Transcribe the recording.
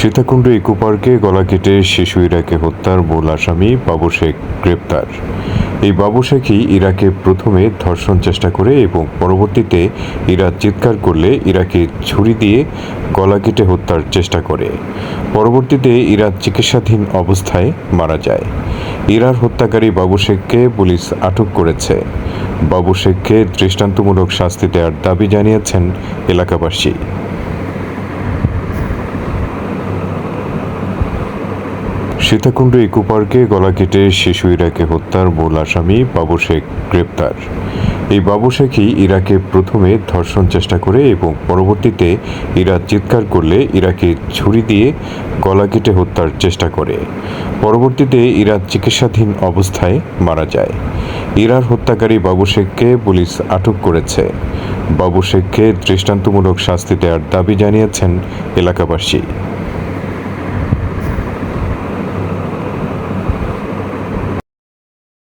Sitakunda eco পার্কে গলা কেটে শিশু ইরাকে হত্যার মূল আসামি বাবু শেখ গ্রেপ্তার। এই বাবু শেখই ইরাকে প্রথমে ধর্ষণ চেষ্টা করে এবং পরবর্তীতে ইরা চিৎকার করলে ইরাকে ছুরি দিয়ে গলা কেটে হত্যার চেষ্টা করে। পরবর্তীতে ইরা চিকিৎসাধীন অবস্থায় মারা যায়। ইরার হত্যাকারী বাবু শেখকে পুলিশ আটক করেছে। বাবু শেখকে দৃষ্টান্তমূলক শাস্তি দেওয়ার দাবি জানিয়েছেন এলাকাবাসী। সীতাকুণ্ড ইকো পার্কে গলা কেটে শিশু ইরাকে হত্যার মূল আসামি বাবু শেখ গ্রেপ্তার। এই বাবু শেখই ইরাকে প্রথমে ধর্ষণ চেষ্টা করে এবং পরবর্তীতে ইরা চিৎকার করলে ইরাকে ছুরি দিয়ে গলা কেটে হত্যার চেষ্টা করে। পরবর্তীতে ইরা চিকিৎসাধীন অবস্থায় মারা যায়। ইরার হত্যাকারী বাবু শেখকে পুলিশ আটক করেছে। বাবু শেখকে দৃষ্টান্তমূলক শাস্তি দেওয়ার দাবি জানিয়েছেন এলাকাবাসী।